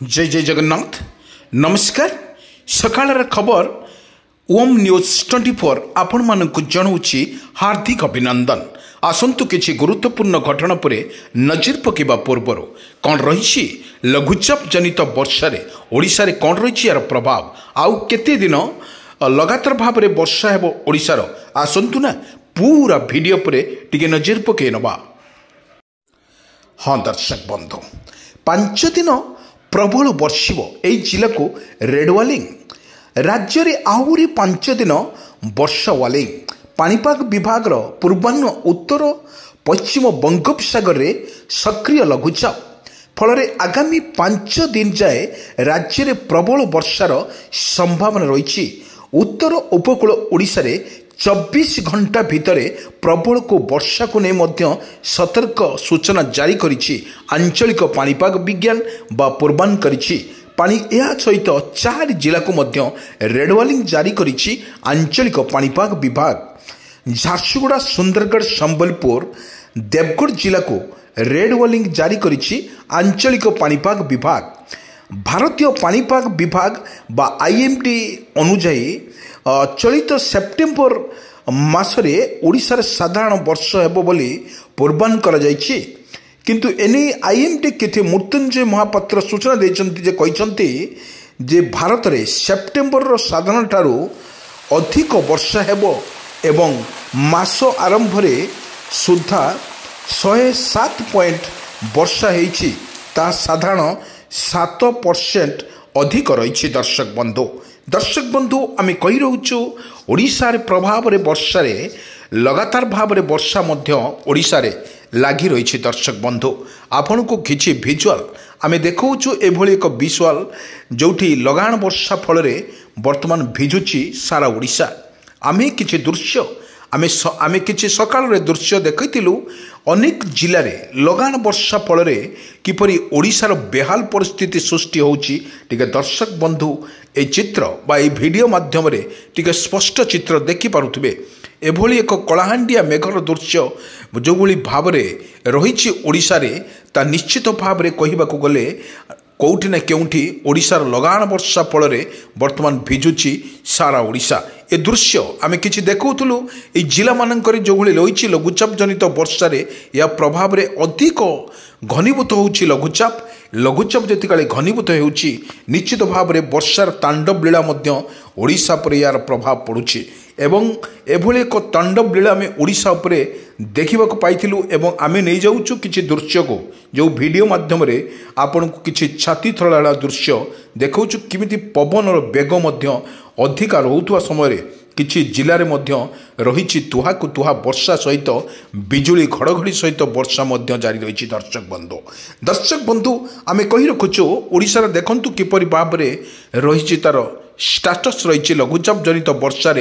जय जय जगन्नाथ नमस्कार सकाळर खबर ओम न्यूज 24 आपण मानक जनाऊँगी हार्दिक अभिनंदन। आसंतु किछि गुरुत्वपूर्ण घटना पर नजर पकेबा पूर्वर कौन रही लघुचाप जनित वर्षा रे ओडिशा रे कौन रही यार प्रभाव आउ केते दिन लगातार भाव में वर्षा हेबो ओडिशार आसंतु ना पूरा वीडियो पर टिके नजर पके नबा। हाँ दर्शक बंधु 5 दिन प्रबल वर्षिब ए जिला को रेड वार्निंग राज्य रे आहुरी 5 दिन वर्षा वार्निंग पाणीपाग विभाग पूर्वाह्न उत्तर पश्चिम बंगोपसागर रे सक्रिय लघुचाप फल आगामी 5 दिन जाए राज्य रे प्रबल वर्षार संभावना रही। उत्तर उपकूल ओडिशा रे 24 घंटा भितर प्रबल को वर्षा को नहीं मध्य सतर्क सूचना जारी करिछि आंचलिक पाणीपाग विज्ञान बा पूर्वान करिछि। पानी या सहित 4 जिला को मध्य रेड वार्निंग जारी करिछि आंचलिक पाणीपाग विभाग। झारसुगुड़ा सुंदरगढ़ संबलपुर देवगढ़ जिला को रेड वार्निंग जारी करिछि आंचलिक पाणीपाग विभाग। भारतीय पाणीपाग विभाग बा आईएमडी अनुजाई चलित सेप्टेम्बर मासरे ओडिशार साधारण वर्ष हेबो बोली पूर्वान करा जायछि। किंतु एने आईएमडी केथे मृत्युंजय महापात्र सूचना देछन्ति जे कहिसन्ति जे भारत रे सेप्टेम्बर रो साधारण ठारू अधिक वर्षा हेबो एवं मास आरंभ रे सुधा 107 पॉइंट वर्षा हेछि ता साधारण 7% अधिक रही। दर्शक बंधु आम कही रोचु ओडिशा रे प्रभाव रे वर्षा रे लगातार भाव रे वर्षा मध्य ओडिशा रे लागी रही। दर्शक बंधु आपण को किछि विजुअल आम देखौछु एभली एक विजुअल जोठी लगान वर्षा फल रे वर्तमान भिजुची सारा ओडिशा। आमे किछि दृश्य आमे किछि सकाळ रे दृश्य देखैतिलु अनेक जिले में लगान वर्षा फल किपरि ओडिशार बेहाल परिस्थिति सृष्टि होउछि टिके दर्शक बंधु ए चित्र बा ए वीडियो माध्यम रे टिके स्पष्ट चित्र देखि पारुथिबे। एभली एक कलाहांडिया मेघर दृश्य जो भाव में रही ओडिशा रे ता निश्चित भाव में कहबाकू गले कौटी ना केउठी ओडिशार लगान वर्षा फल वर्तमान भिजुची सारा ओडिशा। ए दृश्य आम कि देखुलु ये जिला मानक जो रही लघुचाप जनित वर्षा या प्रभाव में अधिक घनीभूत होउछि लघुचाप जिते घनीभूत होउछि निश्चित भाव में वर्षार तांडव लीला मध्य ओडिशा पर यार प्रभाव पड़ुछि एवं एभली एक तांडव लीला में ओडिशा उपरे देखा पाइलु एवं आमे नहीं जाऊँ किसी दृश्य को जो वीडियो माध्यम रे आपण को किसी छाती थला दृश्य देखौछु किमिति पवन बेग मध्य अधिका रोहुवा समय किछि जिले में रही तुहाकु तुहा वर्षा सहित बिजुली घड़घड़ी सहित वर्षा जारी रही। दर्शक बंधु आमे कही रखुचु ओडिशार देखंतु किपरि भाव में रही तार स्टाटस रही लघुचाप जनित वर्षा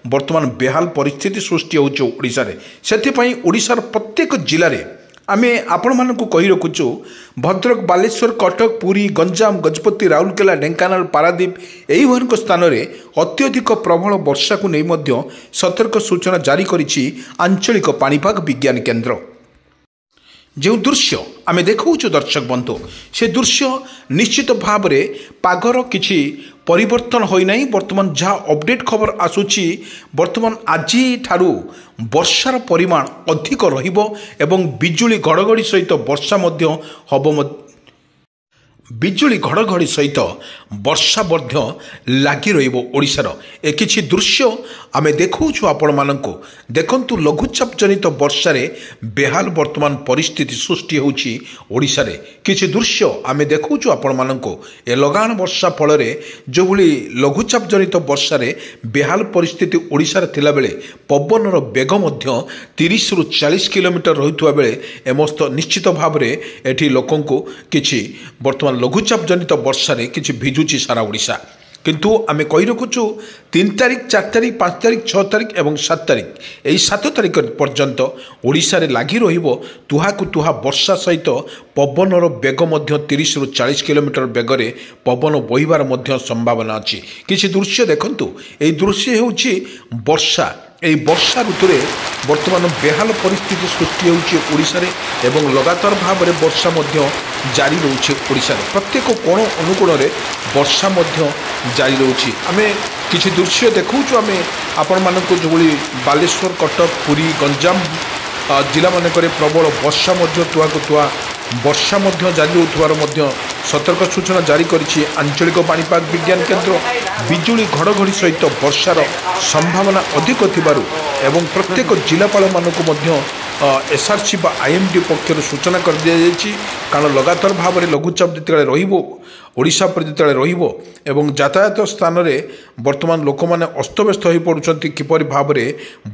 वर्तमान बेहाल परिस्थिति सृष्टि होउछि ओडिशा रे। सेथिपई ओडिशार प्रत्येक जिले में आमे आपण मानकु कही रखुचु भद्रक बालेश्वर कटक पुरी गंजाम गजपति राउरकेला ढेंकानाल पारादीप एहिभरक स्थान में अत्यधिक प्रबल वर्षा को नहीं मध्य सतर्क सूचना जारी करिछि आंचलिक पाणीपाग विज्ञान केन्द्र। जो दृश्य आम देखौछु दर्शक बंधु से दृश्य निश्चित भाव में पागर किछि परिवर्तन होई नहीं। वर्तमान जहाँ अपडेट खबर आसुची वर्तमान आज ठारू वर्षार परिमाण अधिक रहिबो एवं बिजुली घड़घड़ी सहित वर्षा मध्य हबो बिजुली घड़घड़ी सहित वर्षा मध्य लागी रहिबो ओडिशार। ए किछि दृश्य आम देखौछु आपण मानकु देखंतु लघुचाप जनित वर्षा रे बेहाल वर्तमान परिस्थिति सृष्टि होउछि ओडिशा रे। किछि दृश्य आम देखौछु आपण मानकु ए लगान वर्षा फल रे जो भली लघुचाप जनित वर्षा रे बेहाल परिस्थिति ओडिशा रे थिला बेले पवनर बेग मध्य 30 रु 40 किलोमीटर रहुतुवा बेले एमस्त निश्चित भाव में एठी लोकंकु किछि वर्तमान लघुचाप जनित वर्षा रे किछि भिजुची सारा ओडिशा। किंतु आमे कही रखुचु 3 तारिख 4 तारिख 5 तारिख 6 तारिख एवं 7 तारिख यही 7 तारिख पर्यंत ओडिशा रे लागी रहिबो तुहाकु तुहा वर्षा सहित पवनर बेग मध्य 30 रु 40 किलोमीटर बेगरे पवन बहिबार मध्य संभावना अछि। किछि दृश्य देखंतु एई दृश्य हेउछि वर्षा এই বর্ষা ঋতুরে বর্তমান বেহাল পরিস্থিতি সৃষ্টি ହେଉଛି ଓଡ଼ିଶାରେ ଏବଂ ଲଗାତାର ଭାବରେ ବର୍ଷା ମଧ୍ୟ ଜାରି ରହୁଛି ଓଡ଼ିଶାରେ ପ୍ରତ୍ୟେକ କୋଣ ଅନୁକୋଣରେ ବର୍ଷା ମଧ୍ୟ ଜାରି ରହୁଛି। ଆମେ କିଛି ଦୃଶ୍ୟ ଦେଖାଉଛୁ ଆମେ ଆପଣମାନଙ୍କୁ ଯେଉଁଭଳି ବାଲେଶ୍ୱର କଟକ ପୁରୀ ଗଞ୍ଜାମ ଜିଲ୍ଲାମାନଙ୍କରେ ପ୍ରବଳ ବର୍ଷା ମଧ୍ୟ ତୁହାକୁ ତୁହା ବର୍ଷା ମଧ୍ୟ ଜାରି ରହୁଥିବାର ମଧ୍ୟ ସତର୍କ ସୂଚନା ଜାରି କରିଛି ଆଞ୍ଚଳିକ ପାଣିପାଗ ବିଜ୍ଞାନ କେନ୍ଦ୍ର। ବିଜୁଳି ଘଡ଼ଘଡ଼ି ସହିତ ବର୍ଷାର ସମ୍ଭାବନା ଅଧିକ ଥିବାରୁ ଏବଂ ପ୍ରତ୍ୟେକ ଜିଲ୍ଲାପାଳମାନଙ୍କୁ ମଧ୍ୟ ଏସ୍ଆର୍ସି ବା ଆଇଏମ୍ଡି ପକ୍ଷରୁ ସୂଚନା କରିଦିଆଯାଇଛି। କାରଣ ଲଗାତାର ଭାବରେ ଲଘୁଚାପ ଯେତେବେଳେ ରହିବ ଓଡ଼ିଶା ଉପରେ ଯେତେବେଳେ ରହିବ ଏବଂ ଯାତାୟାତ ସ୍ଥାନରେ ବର୍ତ୍ତମାନ ଲୋକମାନେ ଅସ୍ତବ୍ୟସ୍ତ ହୋଇପଡ଼ୁଛନ୍ତି କିପରି ଭାବରେ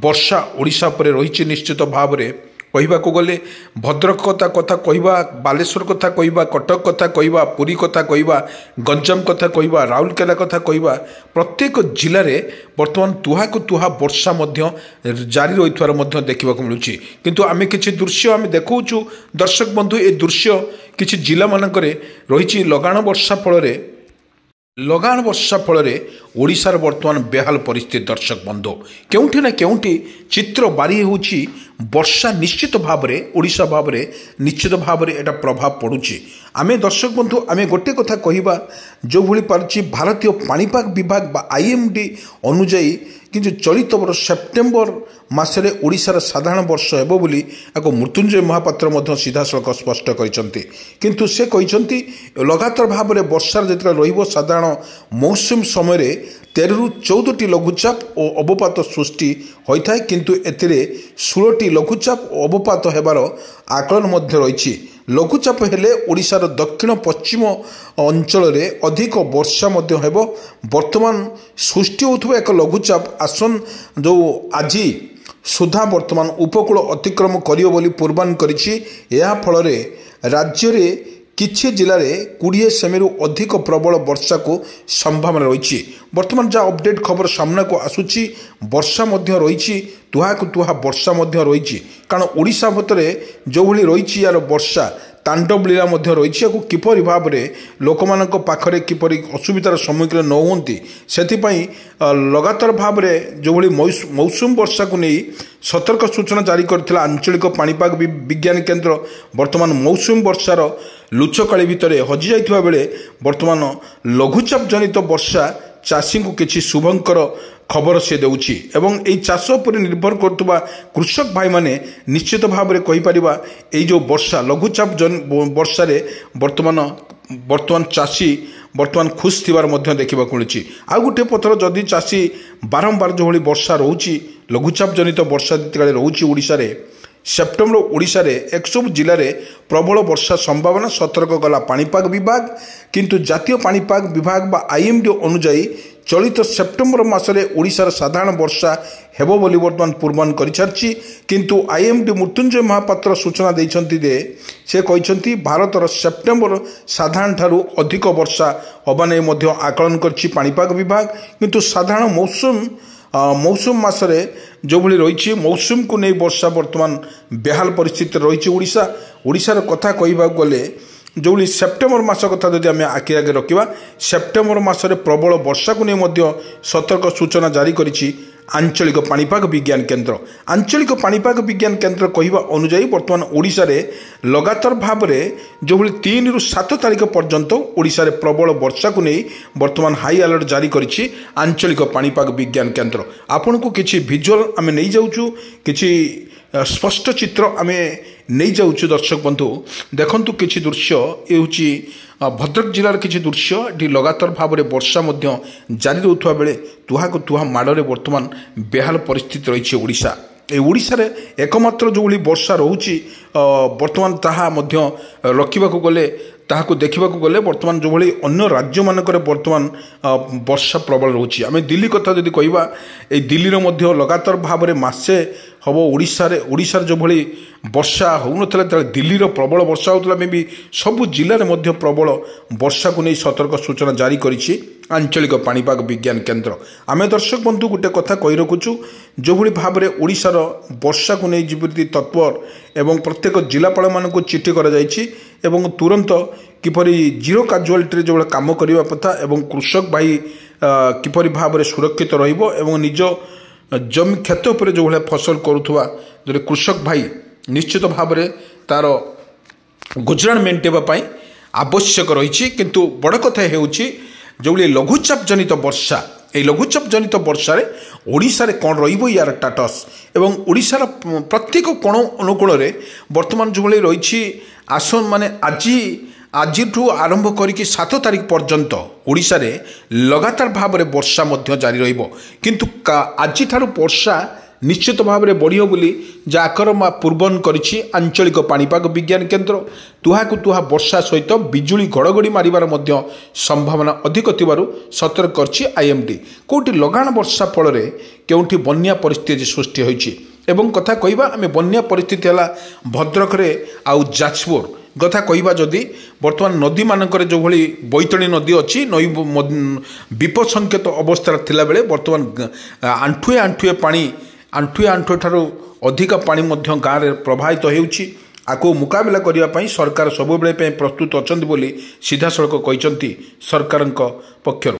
ବର୍ଷା ଓଡ଼ିଶା ଉପରେ ରହିଛି। ନିଶ୍ଚିତ ଭାବରେ କହିବାକୁ ଗଲେ ଭଦ୍ରକ କଥା କହିବା, ବାଲେଶ୍ୱର କଥା କହିବା, କଟକ କଥା କହିବା, ପୁରୀ କଥା କହିବା, ଗଞ୍ଜାମ କଥା କହିବା, ରାଉରକେଲା କଥା କହିବା, ପ୍ରତ୍ୟେକ ଜିଲ୍ଲାରେ ବର୍ତ୍ତମାନ ତୁହାକୁ ତୁହା ବର୍ଷା ମଧ୍ୟ ଜାରି ରହିଥିବାର ମଧ୍ୟ ଦେଖିବାକୁ ମିଳୁଛି। କିନ୍ତୁ ଆମେ କିଛି ଦୃଶ୍ୟ ଆମେ ଦେଖାଉଛୁ ଦର୍ଶକ ବନ୍ଧୁ। ଏ ଦୃଶ୍ୟ କିଛି ଜିଲ୍ଲାମାନଙ୍କରେ ରହିଛି ଲଗାଣ ବର୍ଷା ଫଳରେ ଓଡ଼ିଶାର ବର୍ତ୍ତମାନ ବେହାଲ ପରିସ୍ଥିତି। ଦର୍ଶକ ବନ୍ଧୁ କେଉଁଠି ନା କେଉଁଠି ଚିତ୍ର ବାରି ହେଉଛି ବର୍ଷା ନିଶ୍ଚିତ ଭାବରେ ଓଡ଼ିଶା ଭାବରେ ନିଶ୍ଚିତ ଭାବରେ ଏଟା ପ୍ରଭାବ ପଡ଼ୁଛି। ଆମେ ଦର୍ଶକ ବନ୍ଧୁ ଆମେ ଗୋଟେ କଥା କହିବା ଯେଉଁଭଳି ପାରୁଛି ଭାରତୀୟ ପାଣିପାଗ ବିଭାଗ ବା ଆଇଏମ୍ଡି ଅନୁଯାୟୀ କିନ୍ତୁ ଚଳିତ ବର୍ଷ ସେପ୍ଟେମ୍ବର ମାସରେ ଓଡ଼ିଶାର ସାଧାରଣ ବର୍ଷ ହେବ ବୋଲି ଏହାକୁ ମୃତ୍ୟୁଞ୍ଜୟ ମହାପାତ୍ର ମଧ୍ୟ ସିଧାସଳଖ ସ୍ପଷ୍ଟ କରିଛନ୍ତି। କିନ୍ତୁ ସେ କହିଛନ୍ତି ଲଗାତାର ଭାବରେ ବର୍ଷାର ଯେତେବେଳେ ରହିବ ସାଧାରଣ ମୌସୁମୀ ସମୟରେ 13ରୁ 14ଟି ଲଘୁଚାପ ଓ ଅବପାତ ସୃଷ୍ଟି ହୋଇଥାଏ। କିନ୍ତୁ ଏଥିରେ 16ଟି ଲଘୁଚାପ ଓ ଅବପାତ ହେବାର ଆକଳନ ମଧ୍ୟ ରହିଛି। ଲଘୁଚାପ ହେଲେ ଓଡ଼ିଶାର ଦକ୍ଷିଣ ପଶ୍ଚିମ ଅଞ୍ଚଳରେ ଅଧିକ ବର୍ଷା ମଧ୍ୟ ହେବ। ବର୍ତ୍ତମାନ ସୃଷ୍ଟି ହେଉଥିବା ଏକ ଲଘୁଚାପ ଯେଉଁ ଆଜି ସୁଦ୍ଧା ବର୍ତ୍ତମାନ ଉପକୂଳ ଅତିକ୍ରମ କରିବ ବୋଲି ପୂର୍ବାନୁମାନ କରିଛି। ଏହା ଫଳରେ ରାଜ୍ୟରେ କିଛି ଜିଲ୍ଲାରେ 20 ସେମିରୁ ଅଧିକ ପ୍ରବଳ ବର୍ଷାକୁ ସମ୍ଭାବନା ରହିଛି। ବର୍ତ୍ତମାନ ଯାହା ଅପଡେଟ୍ ଖବର ସାମ୍ନାକୁ ଆସୁଛି ବର୍ଷା ମଧ୍ୟ ରହିଛି, ତୁହାକୁ ତୁହା ବର୍ଷା ମଧ୍ୟ ରହିଛି। କାରଣ ଓଡ଼ିଶା ଭିତରେ ଯେଉଁଭଳି ରହିଛି ୟାର ବର୍ଷା ତାଣ୍ଡବ ଲୀଳା ମଧ୍ୟ ରହିଛି। ଏହାକୁ କିପରି ଭାବରେ ଲୋକମାନଙ୍କ ପାଖରେ କିପରି ଅସୁବିଧାର ସମ୍ମୁଖୀନ ନ ହୁଅନ୍ତି ସେଥିପାଇଁ ଲଗାତାର ଭାବରେ ଯେଉଁଭଳି ମୌସୁମୀ ବର୍ଷାକୁ ନେଇ ସତର୍କ ସୂଚନା ଜାରି କରିଥିଲା ଆଞ୍ଚଳିକ ପାଣିପାଗ ବିଜ୍ଞାନ କେନ୍ଦ୍ର। ବର୍ତ୍ତମାନ ମୌସୁମୀ ବର୍ଷାର ଲୁଚକାଳି ଭିତରେ ହଜିଯାଇଥିବା ବେଳେ ବର୍ତ୍ତମାନ ଲଘୁଚାପ ଜନିତ ବର୍ଷା ଚାଷୀଙ୍କୁ କିଛି ଶୁଭଙ୍କର ଖବର ସେ ଦେଉଛି ଏବଂ ଏହି ଚାଷ ଉପରେ ନିର୍ଭର କରୁଥିବା କୃଷକ ଭାଇମାନେ ନିଶ୍ଚିତ ଭାବରେ କହିପାରିବା ଏଇ ଯେଉଁ ବର୍ଷା ଲଘୁଚାପ ବର୍ଷାରେ ବର୍ତ୍ତମାନ ଚାଷୀ ବର୍ତ୍ତମାନ ଖୁସି ଥିବାର ମଧ୍ୟ ଦେଖିବାକୁ ମିଳୁଛି। ଆଉ ଗୋଟିଏ ପଥର ଯଦି ଚାଷୀ ବାରମ୍ବାର ଯେଉଁଭଳି ବର୍ଷା ରହୁଛି ଲଘୁଚାପ ଜନିତ ବର୍ଷା ଯେତେବେଳେ ରହୁଛି ଓଡ଼ିଶାରେ ସେପ୍ଟେମ୍ବର ଓଡ଼ିଶାରେ ଏସବୁ ଜିଲ୍ଲାରେ ପ୍ରବଳ ବର୍ଷା ସମ୍ଭାବନା ସତର୍କ କଲା ପାଣିପାଗ ବିଭାଗ। କିନ୍ତୁ ଜାତୀୟ ପାଣିପାଗ ବିଭାଗ ବା ଆଇଏମ୍ଡି ଅନୁଯାୟୀ ଚଳିତ ସେପ୍ଟେମ୍ବର ମାସରେ ଓଡ଼ିଶାର ସାଧାରଣ ବର୍ଷା ହେବ ବୋଲି ବର୍ତ୍ତମାନ ପୂର୍ବାନୁମାନ କରିସାରିଛି। କିନ୍ତୁ ଆଇଏମ୍ଡି ମୃତ୍ୟୁଞ୍ଜୟ ମହାପାତ୍ର ସୂଚନା ଦେଇଛନ୍ତି ଯେ ସେ କହିଛନ୍ତି ଭାରତର ସେପ୍ଟେମ୍ବର ସାଧାରଣଠାରୁ ଅଧିକ ବର୍ଷା ହେବା ନେଇ ମଧ୍ୟ ଆକଳନ କରିଛି ପାଣିପାଗ ବିଭାଗ। କିନ୍ତୁ ସାଧାରଣ ମୌସୁମୀ ମାସରେ ଯେଉଁଭଳି ରହିଛି ମୌସୁମୀକୁ ନେଇ ବର୍ଷା ବର୍ତ୍ତମାନ ବେହାଲ ପରିସ୍ଥିତିରେ ରହିଛି ଓଡ଼ିଶାର କଥା କହିବାକୁ ଗଲେ ଯେଉଁଭଳି ସେପ୍ଟେମ୍ବର ମାସ କଥା ଯଦି ଆମେ ଆଖି ଆଗରେ ରଖିବା ସେପ୍ଟେମ୍ବର ମାସରେ ପ୍ରବଳ ବର୍ଷାକୁ ନେଇ ମଧ୍ୟ ସତର୍କ ସୂଚନା ଜାରି କରିଛି ଆଞ୍ଚଳିକ ପାଣିପାଗ ବିଜ୍ଞାନ କେନ୍ଦ୍ର। ଆଞ୍ଚଳିକ ପାଣିପାଗ ବିଜ୍ଞାନ କେନ୍ଦ୍ର କହିବା ଅନୁଯାୟୀ ବର୍ତ୍ତମାନ ଓଡ଼ିଶାରେ ଲଗାତାର ଭାବରେ ଯେଉଁଭଳି 3ରୁ 7 ତାରିଖ ପର୍ଯ୍ୟନ୍ତ ଓଡ଼ିଶାରେ ପ୍ରବଳ ବର୍ଷାକୁ ନେଇ ବର୍ତ୍ତମାନ ହାଇ ଆଲର୍ଟ ଜାରି କରିଛି ଆଞ୍ଚଳିକ ପାଣିପାଗ ବିଜ୍ଞାନ କେନ୍ଦ୍ର। ଆପଣଙ୍କୁ କିଛି ଭିଜୁଆଲ ଆମେ ନେଇଯାଉଛୁ, କିଛି ସ୍ପଷ୍ଟ ଚିତ୍ର ଆମେ ନେଇଯାଉଛୁ ଦର୍ଶକ ବନ୍ଧୁ। ଦେଖନ୍ତୁ କିଛି ଦୃଶ୍ୟ ଏ ହେଉଛି ଭଦ୍ରକ ଜିଲ୍ଲାର କିଛି ଦୃଶ୍ୟ। ଏଠି ଲଗାତାର ଭାବରେ ବର୍ଷା ମଧ୍ୟ ଜାରି ରହୁଥିବା ବେଳେ ତୁହାକୁ ତୁହା ମାଡ଼ରେ ବର୍ତ୍ତମାନ ବେହାଲ ପରିସ୍ଥିତି ରହିଛି ଓଡ଼ିଶା। এই ଓଡ଼ିଶାରେ ଏକମାତ୍ର ଯେଉଁଭଳି ବର୍ଷା ରହୁଛି ବର୍ତ୍ତମାନ ତାହା ମଧ୍ୟ ରଖିବାକୁ ଗଲେ ତାହାକୁ ଦେଖିବାକୁ ଗଲେ ବର୍ତ୍ତମାନ ଯେଉଁଭଳି ଅନ୍ୟ ରାଜ୍ୟମାନଙ୍କରେ ବର୍ତ୍ତମାନ ବର୍ଷା ପ୍ରବଳ ରହୁଛି। ଆମେ ଦିଲ୍ଲୀ କଥା ଯଦି କହିବା এই ଦିଲ୍ଲୀର ମଧ୍ୟ ଲଗାତାର ଭାବରେ ମାସେ ହେବ ଓଡ଼ିଶାର ଯେଉଁଭଳି ବର୍ଷା ହେଉନଥିଲା ତେଣୁ ଦିଲ୍ଲୀର ପ୍ରବଳ ବର୍ଷା ହେଉଥିଲା। ବି ସବୁ ଜିଲ୍ଲାରେ ମଧ୍ୟ ପ୍ରବଳ ବର୍ଷାକୁ ନେଇ ସତର୍କ ସୂଚନା ଜାରି କରିଛି ଆଞ୍ଚଳିକ ପାଣିପାଗ ବିଜ୍ଞାନ କେନ୍ଦ୍ର। ଆମେ ଦର୍ଶକ ବନ୍ଧୁ ଗୋଟେ କଥା କହି ରଖୁଛୁ ଯେଉଁଭଳି ଭାବରେ ଓଡ଼ିଶାର ବର୍ଷାକୁ ନେଇ ଯେମିତି ତତ୍ପର ଏବଂ ପ୍ରତ୍ୟେକ ଜିଲ୍ଲାପାଳମାନଙ୍କୁ ଚିଠି କରାଯାଇଛି ଏବଂ ତୁରନ୍ତ କିପରି ଜିରୋ କାଜୁଆଲିଟିରେ ଯେଉଁଭଳି କାମ କରିବା କଥା ଏବଂ କୃଷକ ଭାଇ କିପରି ଭାବରେ ସୁରକ୍ଷିତ ରହିବ ଏବଂ ନିଜ जमी क्षेत उपर जो भाया फसल करुवा जो कृषक भाई निश्चित भाव में तार गुजराण मेंटेवाई आवश्यक रही किंतु बड़ कथा हो जो लघुचाप जनित वर्षा ये लघुचाप जनित वर्षा ओडिशा रे कौन रही यार स्टाटस एवं ओडिशार प्रत्येक कोण अनुकूल बर्तमान जो रही आसन माने आज आरंभ करके 7 तारीख पर्यंत ओडिशा रे लगातार भाव में वर्षा जारी रहिबो किंतु आज वर्षा निश्चित भाव में बढ़ियो बोली आकरमा पूर्वन करिछि आंचलिक पाणीपाग विज्ञान केन्द्र तुहाकु तुहा वर्षा सहित बिजुली घड़घड़ी मारिबार मध्य संभावना अधिक थिबारु सतर्क करछि आईएमडी कोठी लगाण वर्षा फल रे केउठी बन्या परिस्थिति सृष्टि होइछि एवं कथा कहिबा आमे बन्या परिस्थिति हला भद्रक रे आउ जाजपुर कथा कहिबा जदि वर्तमान नदी मानकर जो भली बैतणी नदी अच्छी नई विपद संकेत अवस्था थिला बेले वर्तमान आंठुए आंठुए पानी आंठुए ठारू अधिक पानी गाँव में प्रवाहित होउछि आको मुकाबला करने सरकार सबुबले प्रस्तुत अच्छा सीधा सड़क कहते सरकार पक्षर।